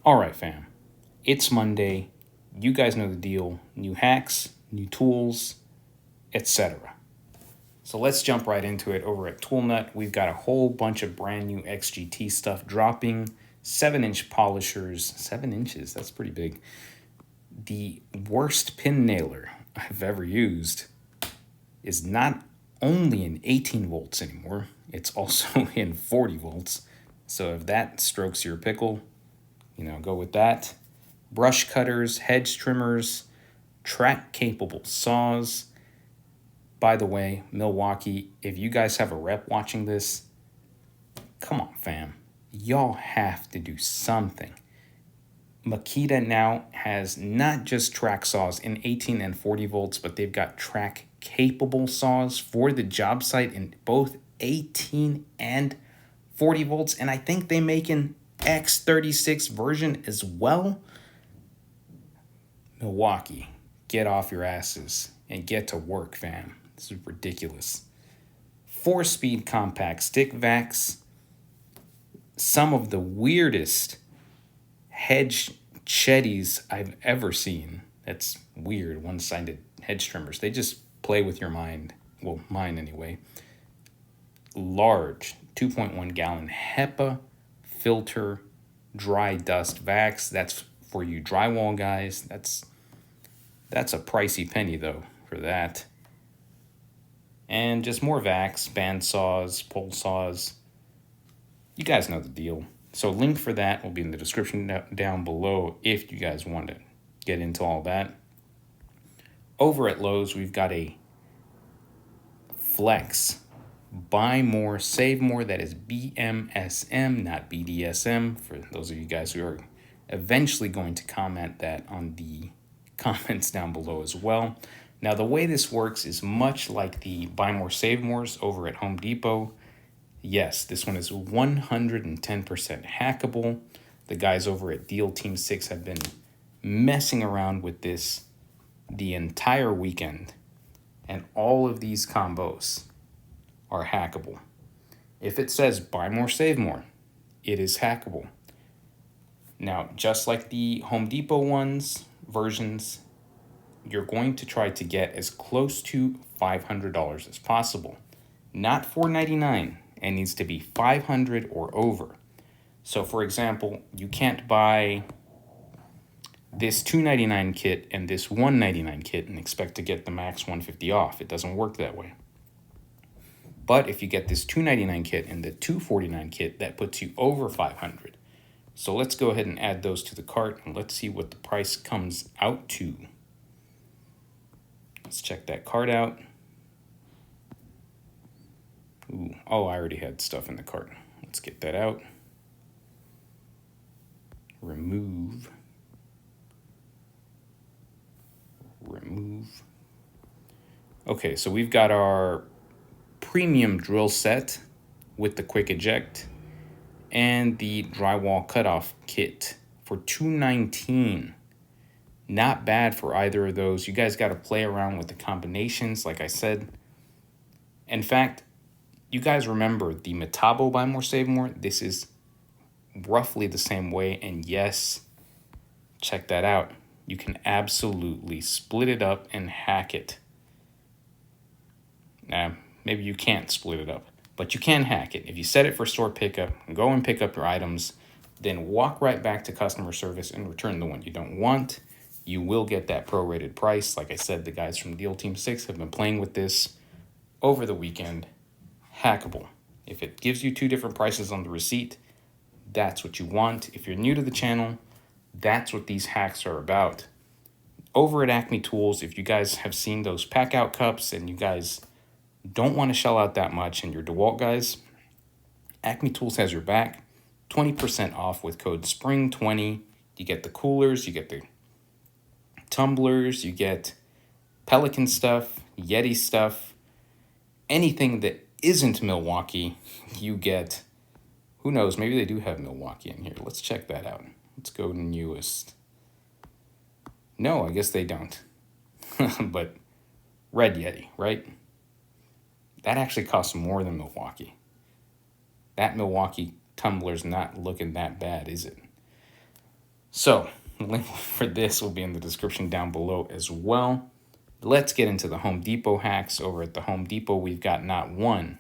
All right, fam. It's Monday. You guys know the deal. New hacks, new tools, etc. So let's jump right into it. Over at Toolnut, we've got a whole bunch of brand new XGT stuff dropping. 7-inch polishers. 7 inches, that's pretty big. The worst pin nailer I've ever used is not only in 18 volts anymore, it's also in 40 volts. So if that strokes your pickle, go with that. Brush cutters, hedge trimmers, track capable saws. By the way, Milwaukee, if you guys have a rep watching this, come on, fam. Y'all have to do something. Makita now has not just track saws in 18 and 40 volts, but they've got track capable saws for the job site in both 18 and 40 volts. And I think they make an X36 version as well. Milwaukee, get off your asses and get to work, fam. This is ridiculous. 4-speed compact stick vacs. Some of the weirdest hedge chetties I've ever seen. That's weird, one-sided hedge trimmers. They just play with your mind. Well, mine anyway. Large 2.1 gallon HEPA filter dry dust vacs. That's for you drywall guys. That's a pricey penny though for that. And just more vacs, band saws, pole saws. You guys know the deal. So link for that will be in the description down below if you guys want to get into all that. Over at Lowe's, we've got a Flex Buy More, Save More. That is BMSM, not BDSM, for those of you guys who are eventually going to comment that on the comments down below as well. Now, the way this works is much like the Buy More, Save Mores over at Home Depot. Yes, this one is 110% hackable. The guys over at Deal Team 6 have been messing around with this the entire weekend, and all of these combos are hackable. If it says buy more, save more, it is hackable. Now, just like the Home Depot versions, you're going to try to get as close to $500 as possible. Not $499. It needs to be $500 or over. So, for example, you can't buy this $299 kit and this $199 kit and expect to get the max $150 off. It doesn't work that way. But if you get this $299 kit and the $249 kit, that puts you over $500. So let's go ahead and add those to the cart and let's see what the price comes out to. Let's check that cart out. Ooh, oh, I already had stuff in the cart. Let's get that out. Remove. Okay, so we've got our premium drill set with the quick eject and the drywall cutoff kit for $219. Not bad for either of those. You guys got to play around with the combinations, like I said. In fact, you guys remember the Metabo Buy More Save More? This is roughly the same way. And yes, check that out. You can absolutely split it up and hack it. Now, maybe you can't split it up, but you can hack it. If you set it for store pickup, go and pick up your items, then walk right back to customer service and return the one you don't want. You will get that prorated price. Like I said, the guys from Deal Team 6 have been playing with this over the weekend. Hackable. If it gives you two different prices on the receipt, that's what you want. If you're new to the channel, that's what these hacks are about. Over at Acme Tools, if you guys have seen those pack out cups and you guys don't want to shell out that much and you're DeWalt guys, Acme Tools has your back. 20% off with code SPRING20. You get the coolers, you get the tumblers, you get Pelican stuff, Yeti stuff, anything that isn't Milwaukee, you get. Who knows, maybe they do have Milwaukee in here. Let's check that out. Let's go to newest. No, I guess they don't. But Red Yeti, right? That actually costs more than Milwaukee. That Milwaukee tumbler's not looking that bad, is it? So the link for this will be in the description down below as well. Let's get into the Home Depot hacks. Over at the Home Depot, we've got not one,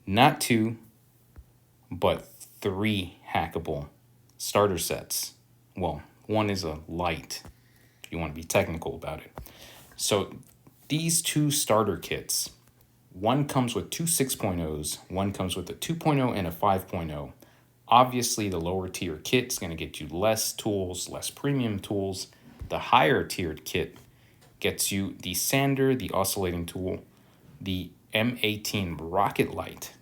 not two, but three hackable starter sets. Well, one is a light, if you want to be technical about it. So these two starter kits, one comes with two 6.0s, one comes with a 2.0 and a 5.0. Obviously, the lower tier kit is going to get you less tools, less premium tools. The higher tiered kit gets you the sander, the oscillating tool, the M18 rocket light,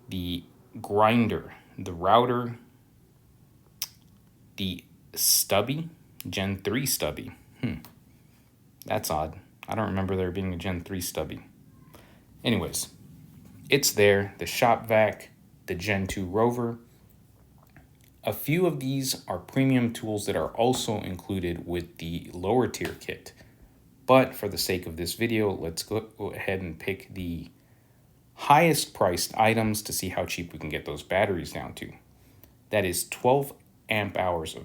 the grinder, the router, the stubby, Gen 3 stubby. That's odd. I don't remember there being a Gen 3 stubby. Anyways, it's there. The shop vac, the Gen 2 rover. A few of these are premium tools that are also included with the lower tier kit. But for the sake of this video, let's go ahead and pick the highest priced items to see how cheap we can get those batteries down to. That is 12 amp hours of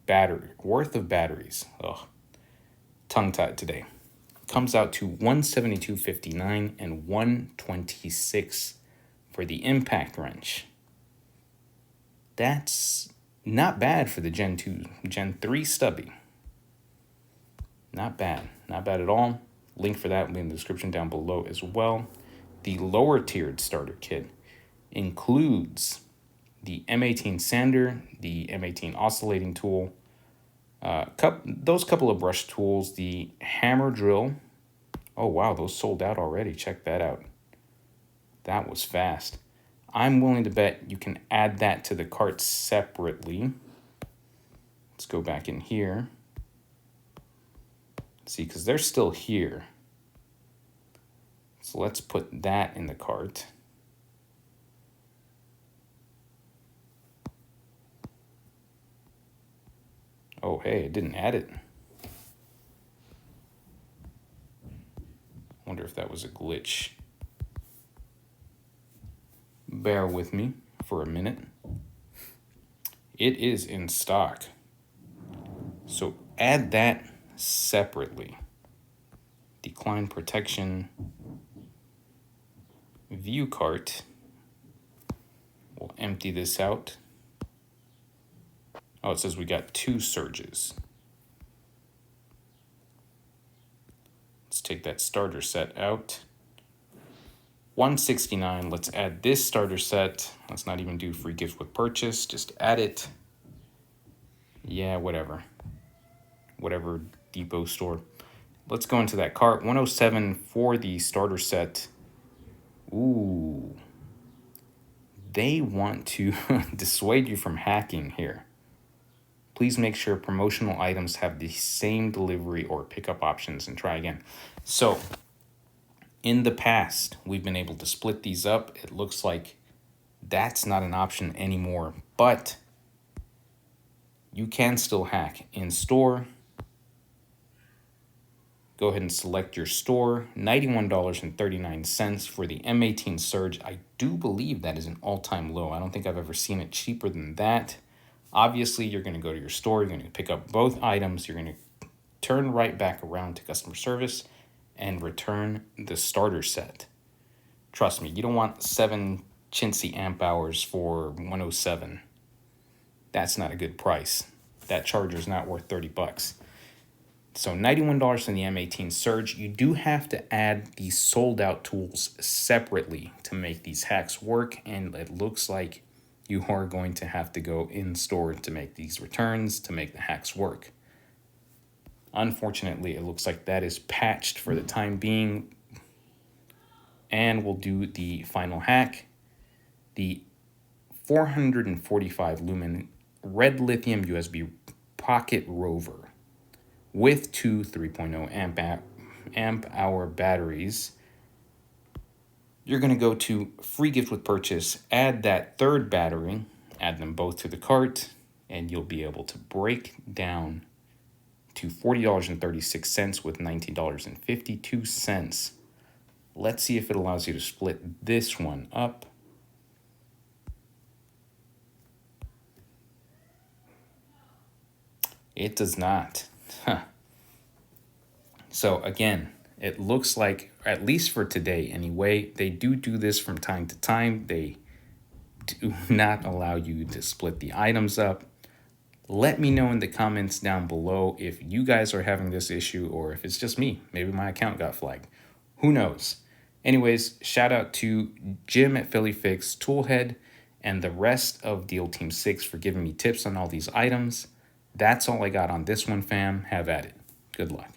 battery worth of batteries. Ugh, tongue tied today. Comes out to $172.59 and $126 for the impact wrench. That's not bad for the Gen 2, Gen 3 stubby. Not bad. Not bad at all. Link for that will be in the description down below as well. The lower tiered starter kit includes the M18 sander, the M18 oscillating tool, those couple of brush tools, the hammer drill. Oh, wow, those sold out already. Check that out. That was fast. I'm willing to bet you can add that to the cart separately. Let's go back in here. See, because they're still here. So let's put that in the cart. Oh, hey, it didn't add it. Wonder if that was a glitch. Bear with me for a minute. It is in stock. So add that separately. Decline protection. View cart. We'll empty this out. Oh, it says we got two surges. Let's take that starter set out. $169. Let's add this starter set. Let's not even do free gift with purchase. Just add it. Yeah, whatever. Whatever Depot store. Let's go into that cart. 107 for the starter set. Ooh. They want to dissuade you from hacking here. Please make sure promotional items have the same delivery or pickup options and try again. So, in the past, we've been able to split these up. It looks like that's not an option anymore, but you can still hack in store. Go ahead and select your store. $91.39 for the M18 Surge. I do believe that is an all-time low. I don't think I've ever seen it cheaper than that. Obviously, you're going to go to your store. You're going to pick up both items. You're going to turn right back around to customer service and return the starter set. Trust me, you don't want 7 chintzy amp hours for 107. That's not a good price. That charger is not worth $30. So $91 for the M18 Surge. You do have to add the sold out tools separately to make these hacks work, and it looks like you are going to have to go in store to make these returns to make the hacks work. Unfortunately, it looks like that is patched for the time being, and we'll do the final hack. The 445 lumen red lithium USB pocket rover with two 3.0 amp hour batteries. You're going to go to free gift with purchase, add that third battery, add them both to the cart, and you'll be able to break down to $40.36 with $19.52. Let's see if it allows you to split this one up. It does not. Huh. So again, it looks like, at least for today anyway, they do this from time to time. They do not allow you to split the items up. Let me know in the comments down below if you guys are having this issue or if it's just me. Maybe my account got flagged. Who knows? Anyways, shout out to Jim at Philly Fix, Toolhead, and the rest of Deal Team 6 for giving me tips on all these items. That's all I got on this one, fam. Have at it. Good luck.